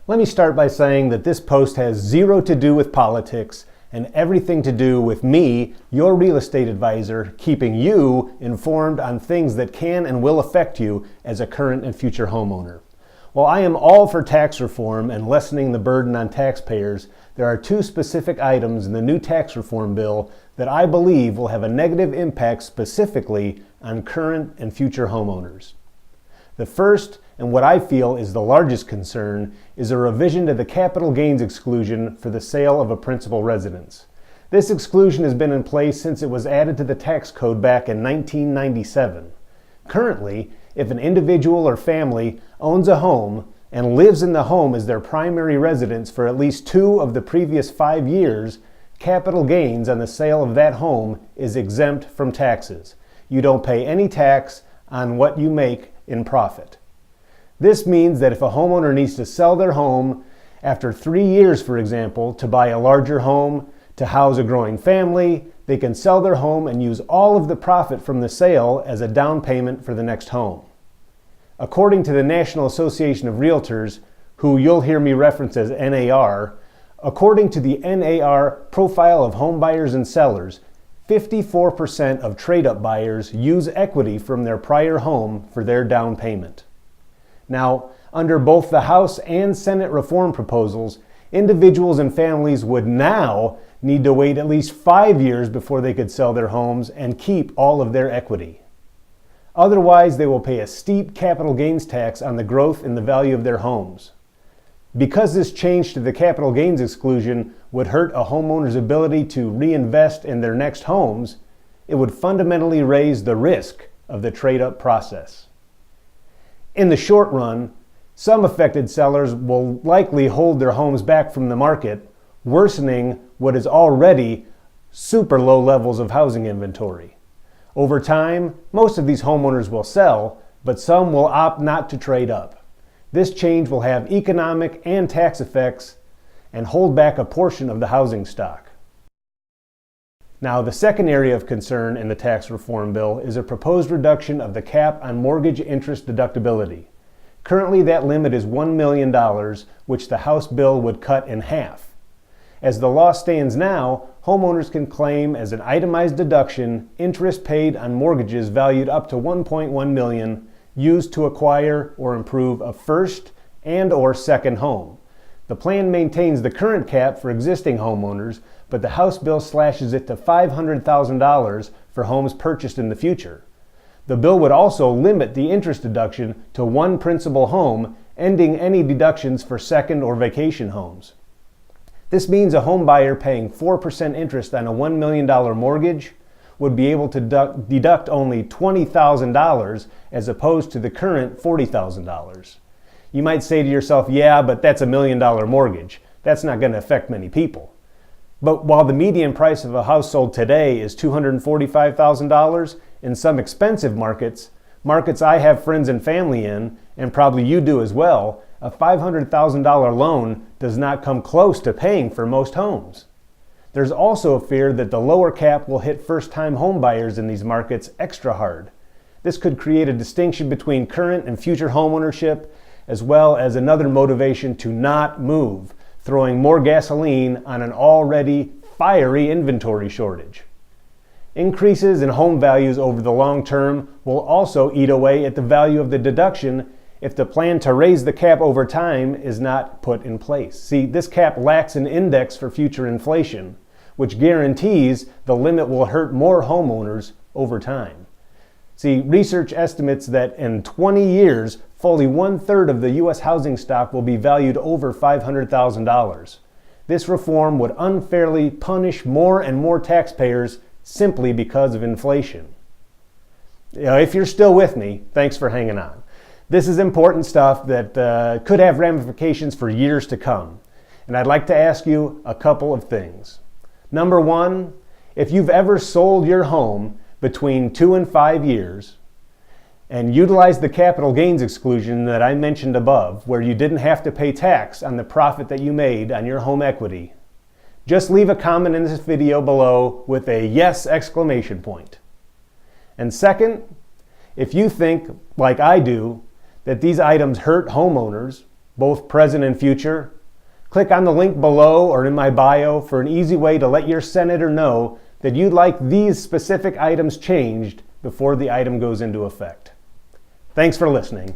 Let me start by saying that this post has zero to do with politics and everything to do with me, your real estate advisor, keeping you informed on things that can and will affect you as a current and future homeowner. While I am all for tax reform and lessening the burden on taxpayers, there are two specific items in the new tax reform bill that I believe will have a negative impact specifically on current and future homeowners. The first, and what I feel is the largest concern, is a revision to the capital gains exclusion for the sale of a principal residence. This exclusion has been in place since it was added to the tax code back in 1997. Currently, if an individual or family owns a home and lives in the home as their primary residence for at least 2 of the previous 5 years, capital gains on the sale of that home is exempt from taxes. You don't pay any tax on what you make in profit. This means that if a homeowner needs to sell their home after 3 years, for example, to buy a larger home, to house a growing family, they can sell their home and use all of the profit from the sale as a down payment for the next home. According to the National Association of Realtors, who you'll hear me reference as NAR, according to the NAR profile of home buyers and sellers, 54% of trade-up buyers use equity from their prior home for their down payment. Now, under both the House and Senate reform proposals, individuals and families would now need to wait at least 5 years before they could sell their homes and keep all of their equity. Otherwise, they will pay a steep capital gains tax on the growth in the value of their homes. Because this change to the capital gains exclusion would hurt a homeowner's ability to reinvest in their next homes, it would fundamentally raise the risk of the trade-up process. In the short run, some affected sellers will likely hold their homes back from the market, worsening what is already super low levels of housing inventory. Over time, most of these homeowners will sell, but some will opt not to trade up. This change will have economic and tax effects and hold back a portion of the housing stock. Now, the second area of concern in the tax reform bill is a proposed reduction of the cap on mortgage interest deductibility. Currently, that limit is $1 million, which the House bill would cut in half. As the law stands now, homeowners can claim as an itemized deduction interest paid on mortgages valued up to $1.1 million used to acquire or improve a first and/or second home. The plan maintains the current cap for existing homeowners, but the House bill slashes it to $500,000 for homes purchased in the future. The bill would also limit the interest deduction to one principal home, ending any deductions for second or vacation homes. This means a home buyer paying 4% interest on a $1 million mortgage would be able to deduct only $20,000 as opposed to the current $40,000. You might say to yourself, yeah, but that's $1 million mortgage. That's not going to affect many people. But while the median price of a house sold today is $245,000, in some expensive markets I have friends and family in, and probably you do as well, a $500,000 loan does not come close to paying for most homes. There's also a fear that the lower cap will hit first-time home buyers in these markets extra hard. This could create a distinction between current and future homeownership, as well as another motivation to not move, throwing more gasoline on an already fiery inventory shortage. Increases in home values over the long term will also eat away at the value of the deduction if the plan to raise the cap over time is not put in place. See, this cap lacks an index for future inflation, which guarantees the limit will hurt more homeowners over time. See, research estimates that in 20 years, fully 1/3 of the U.S. housing stock will be valued over $500,000. This reform would unfairly punish more and more taxpayers simply because of inflation. If you're still with me, thanks for hanging on. This is important stuff that could have ramifications for years to come. And I'd like to ask you a couple of things. Number one, if you've ever sold your home between 2 and 5 years and utilized the capital gains exclusion that I mentioned above, where you didn't have to pay tax on the profit that you made on your home equity, just leave a comment in this video below with a yes exclamation point. And second, if you think, like I do, that these items hurt homeowners both present and future? Click on the link below or in my bio for an easy way to let your senator know that you'd like these specific items changed before the item goes into effect. Thanks for listening.